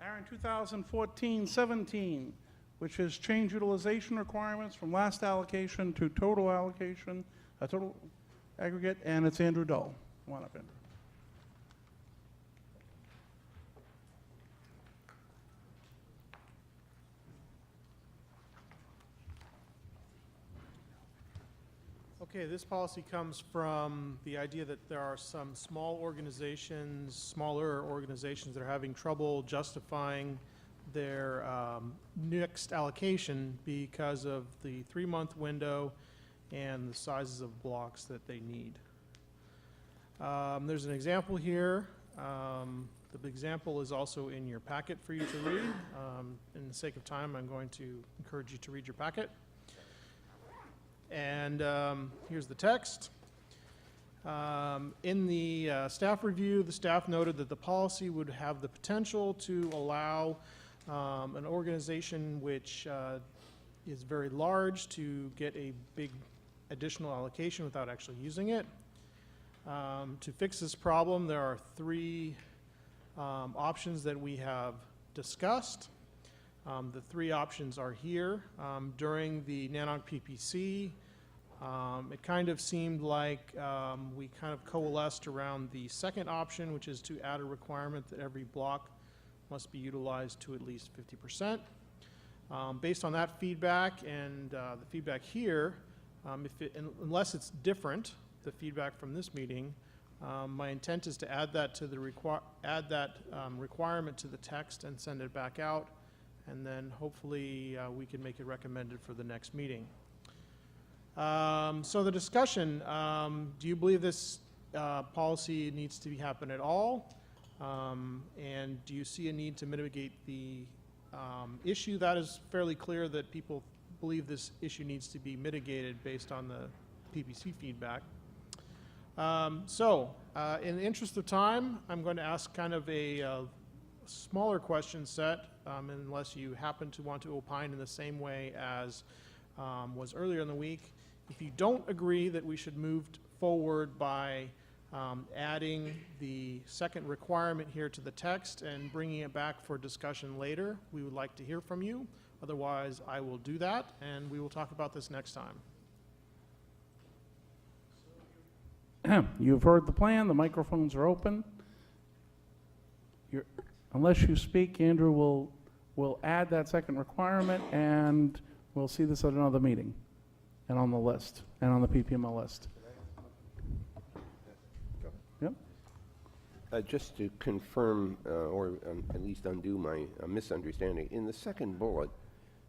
ARIN 2014-17, which is change utilization requirements from last allocation to total allocation, total aggregate, and it's Andrew Dull. Come on up, Andrew. Okay, this policy comes from the idea that there are some smaller organizations that are having trouble justifying their next allocation because of the 3-month window and the sizes of blocks that they need. There's an example here. The example is also in your packet for you to read. In the sake of time, I'm going to encourage you to read your packet. And here's the text. In the staff review, the staff noted that the policy would have the potential to allow an organization which is very large to get a big additional allocation without actually using it. To fix this problem, there are 3 options that we have discussed. The 3 options are here. During the NANOC PPC, it kind of seemed like we kind of coalesced around the second option, which is to add a requirement that every block must be utilized to at least 50%. Based on that feedback and the feedback here, unless it's different, the feedback from this meeting, my intent is to add that to the requirement to the text and send it back out, and then hopefully we can make it recommended for the next meeting. So the discussion, do you believe this policy needs to happen at all? And do you see a need to mitigate the issue? That is fairly clear that people believe this issue needs to be mitigated based on the PPC feedback. In the interest of time, I'm going to ask kind of a smaller question set, unless you happen to want to opine in the same way as was earlier in the week. If you don't agree that we should move forward by adding the second requirement here to the text and bringing it back for discussion later, we would like to hear from you. Otherwise, I will do that, and we will talk about this next time. You've heard the plan. The microphones are open. Unless you speak, Andrew will add that second requirement, and we'll see this at another meeting and on the list and on the PPML list. Yep. Just to confirm or at least undo my misunderstanding, in the second bullet,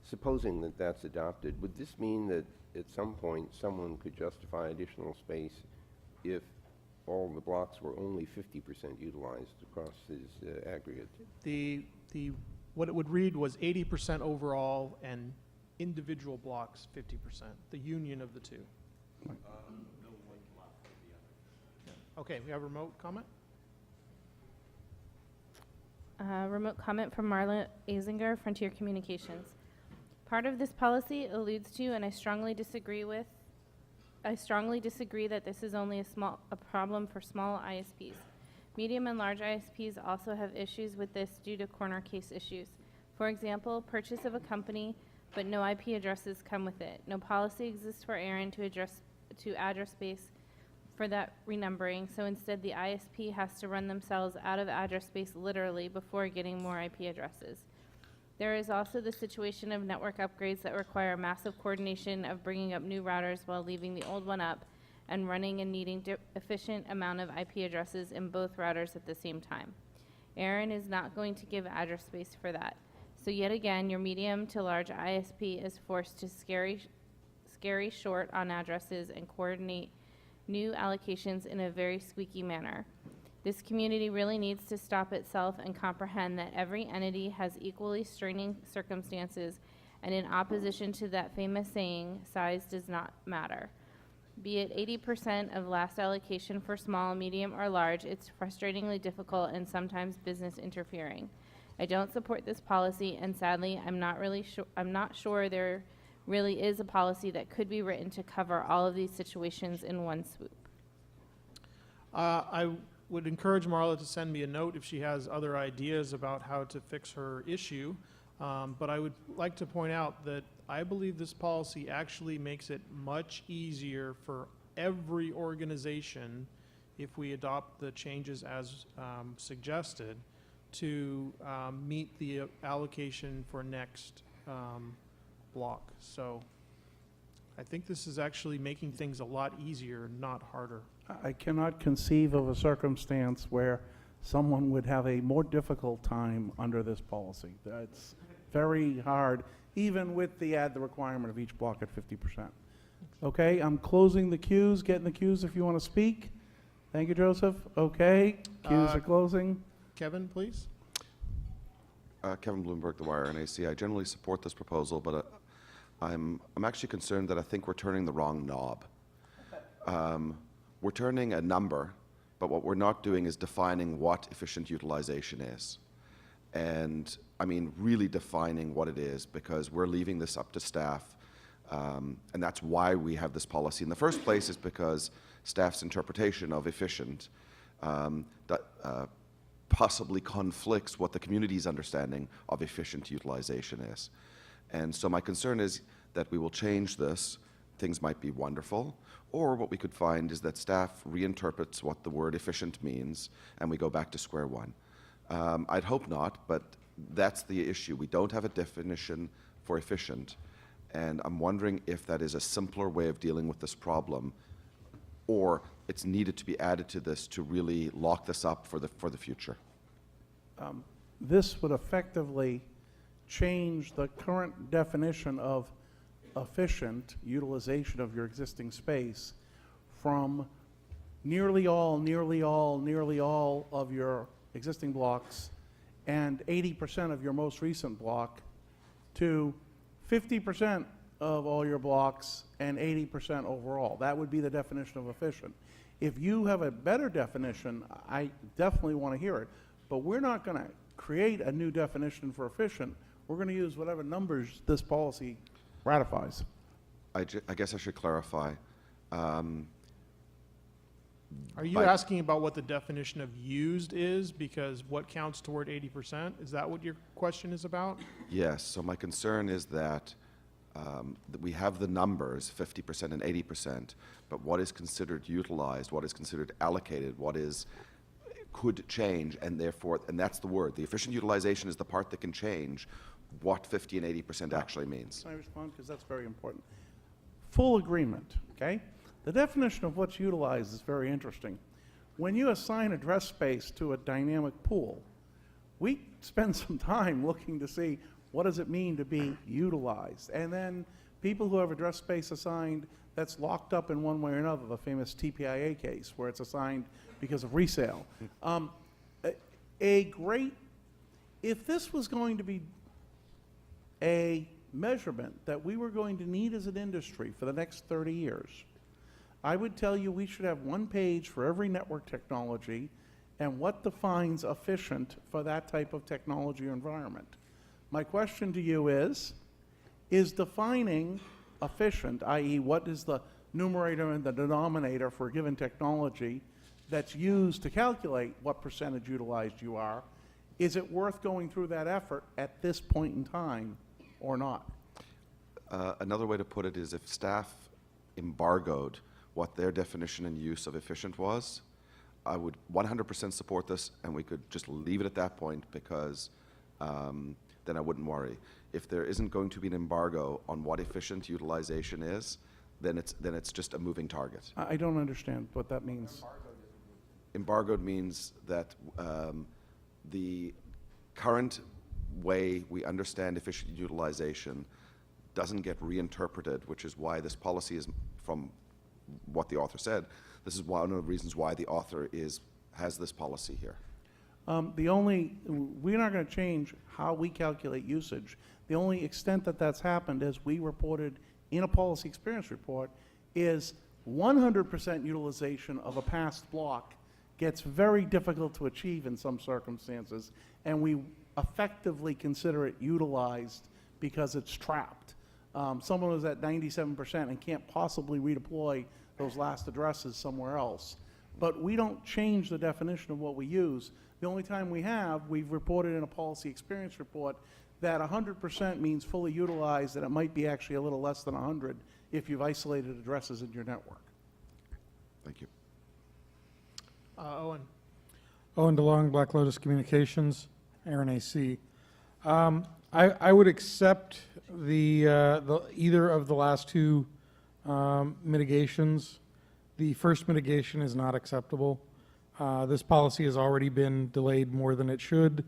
supposing that that's adopted, would this mean that at some point someone could justify additional space if all the blocks were only 50% utilized across his aggregate? What it would read was 80% overall and individual blocks 50%, the union of the two. No one block for the other. Yeah. Okay, we have a remote comment? Remote comment from Marla Azinger, Frontier Communications. Part of this policy alludes to, and I strongly disagree that this is only a problem for small ISPs. Medium and large ISPs also have issues with this due to corner case issues. For example, purchase of a company, but no IP addresses come with it. No policy exists for ARIN to address space for that renumbering, so instead the ISP has to run themselves out of address space literally before getting more IP addresses. There is also the situation of network upgrades that require massive coordination of bringing up new routers while leaving the old one up and running and needing efficient amount of IP addresses in both routers at the same time. ARIN is not going to give address space for that. So yet again, your medium to large ISP is forced to scary short on addresses and coordinate new allocations in a very squeaky manner. This community really needs to stop itself and comprehend that every entity has equally straining circumstances, and in opposition to that famous saying, size does not matter. Be it 80% of last allocation for small, medium, or large, it's frustratingly difficult and sometimes business interfering. I don't support this policy, and sadly, I'm not sure there really is a policy that could be written to cover all of these situations in one swoop. I would encourage Marla to send me a note if she has other ideas about how to fix her issue. But I would like to point out that I believe this policy actually makes it much easier for every organization, if we adopt the changes as suggested, to meet the allocation for next block. So I think this is actually making things a lot easier, not harder. I cannot conceive of a circumstance where someone would have a more difficult time under this policy. That's very hard, even with the requirement of each block at 50%. Okay, I'm closing the queues. Get in the queues if you want to speak. Thank you, Joseph. Okay, queues are closing. Kevin, please. Kevin Bloomberg, The Wire, NAC. I generally support this proposal, but I'm actually concerned that I think we're turning the wrong knob. We're turning a number, but what we're not doing is defining what efficient utilization is. And I mean, really defining what it is, because we're leaving this up to staff. And that's why we have this policy in the first place, is because staff's interpretation of efficient possibly conflicts what the community's understanding of efficient utilization is. And so my concern is that we will change this. Things might be wonderful, or what we could find is that staff reinterprets what the word efficient means, and we go back to square one. I'd hope not, but that's the issue. We don't have a definition for efficient, and I'm wondering if that is a simpler way of dealing with this problem, or it's needed to be added to this to really lock this up for the future. This would effectively change the current definition of efficient utilization of your existing space from nearly all of your existing blocks and 80% of your most recent block to 50% of all your blocks and 80% overall. That would be the definition of efficient. If you have a better definition, I definitely want to hear it, but we're not going to create a new definition for efficient. We're going to use whatever numbers this policy ratifies. I guess I should clarify. Are you But- asking about what the definition of used is? Because what counts toward 80%? Is that what your question is about? Yes, so my concern is that we have the numbers, 50% and 80%, but what is considered utilized, what is considered allocated, could change, and therefore, and that's the word. The efficient utilization is the part that can change what 50 and 80% actually means. Can I respond? Because that's very important. Full agreement, okay? The definition of what's utilized is very interesting. When you assign address space to a dynamic pool, we spend some time looking to see what does it mean to be utilized. And then people who have address space assigned that's locked up in one way or another, the famous TPIA case where it's assigned because of resale. If this was going to be a measurement that we were going to need as an industry for the next 30 years, I would tell you we should have one page for every network technology and what defines efficient for that type of technology or environment. My question to you is defining efficient, i.e. what is the numerator and the denominator for a given technology that's used to calculate what percentage utilized you are, is it worth going through that effort at this point in time or not? Another way to put it is if staff embargoed what their definition and use of efficient was, I would 100% support this, and we could just leave it at that point, because then I wouldn't worry. If there isn't going to be an embargo on what efficient utilization is, then it's just a moving target. I don't understand what that means. Embargoed means that the current way we understand efficient utilization doesn't get reinterpreted, which is why this policy is, from what the author said, this is one of the reasons why the author has this policy here. We're not going to change how we calculate usage. The only extent that that's happened, as we reported in a policy experience report, is 100% utilization of a past block gets very difficult to achieve in some circumstances, and we effectively consider it utilized because it's trapped. Someone was at 97% and can't possibly redeploy those last addresses somewhere else. but we don't change the definition of what we use. The only time we have, we've reported in a policy experience report that 100% means fully utilized, and it might be actually a little less than 100 if you've isolated addresses in your network. Thank you. Owen? Owen DeLong, Black Lotus Communications, Aaron AC. I would accept the either of the last two mitigations. The first mitigation is not acceptable. This policy has already been delayed more than it should.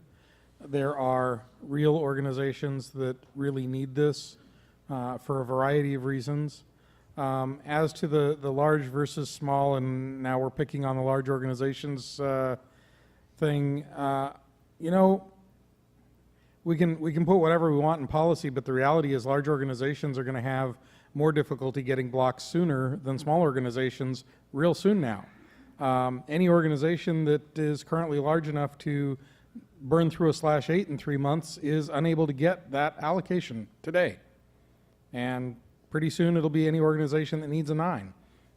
There are real organizations that really need this for a variety of reasons. As to the large versus small, and now we're picking on the large organizations thing, you know, we can put whatever we want in policy, but the reality is large organizations are going to have more difficulty getting blocked sooner than small organizations real soon now. Any organization that is currently large enough to burn through a /8 in 3 months is unable to get that allocation today. And pretty soon it'll be any organization that needs a 9.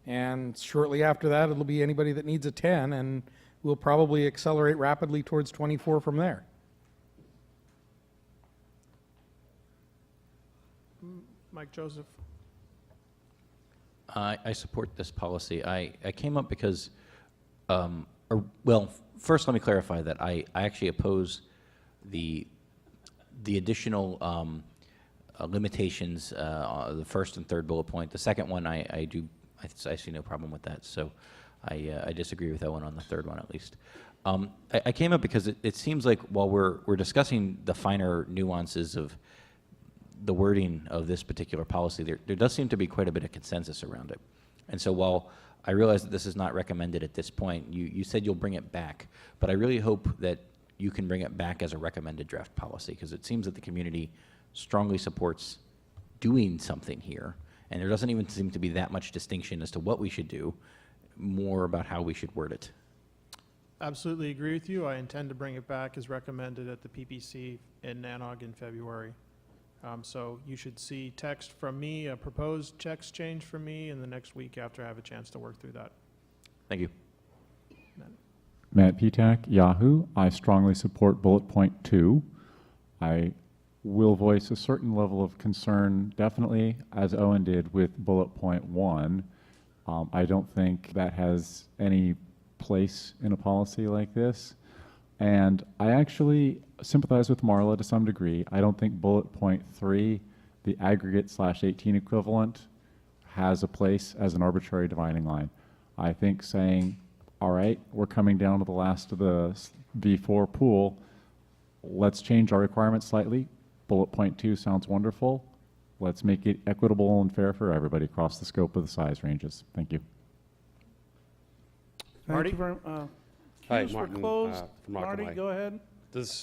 And shortly after that, it'll be anybody that needs a 10, and we'll probably accelerate rapidly towards 24 from there. Mike Joseph? I support this policy. I came up because, well, first let me clarify that I actually oppose the additional limitations, the first and third bullet point. The second one, I see no problem with that. So I disagree with Owen on the third one, at least. I came up because it seems like while we're discussing the finer nuances of the wording of this particular policy, there does seem to be quite a bit of consensus around it. And so while I realize that this is not recommended at this point, you said you'll bring it back, but I really hope that you can bring it back as a recommended draft policy, because it seems that the community strongly supports doing something here, and there doesn't even seem to be that much distinction as to what we should do, more about how we should word it. Absolutely agree with you. I intend to bring it back as recommended at the PPC in Nanog in February. So you should see text from me, a proposed text change from me in the next week after I have a chance to work through that. Thank you. Matt Petak, Yahoo. I strongly support bullet point 2. I will voice a certain level of concern, definitely, as Owen did with bullet point 1. I don't think that has any place in a policy like this. And I actually sympathize with Marla to some degree. I don't think bullet point 3, the aggregate /18 equivalent, has a place as an arbitrary dividing line. I think saying, all right, we're coming down to the last of the V4 pool, let's change our requirements slightly. Bullet point 2 sounds wonderful. Let's make it equitable and fair for everybody across the scope of the size ranges. Thank you. Marty? Thank you very, Hi, queues were Martin, closed. from Marty, Rockaway. go ahead.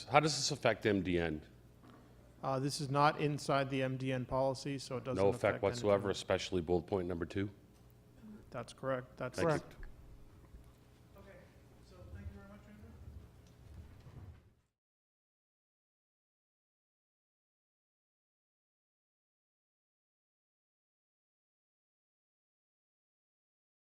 How does this affect MDN? This is not inside the MDN policy, so it doesn't No affect effect whatsoever, anything. especially bullet point number 2? That's correct. That's Thank you. Correct.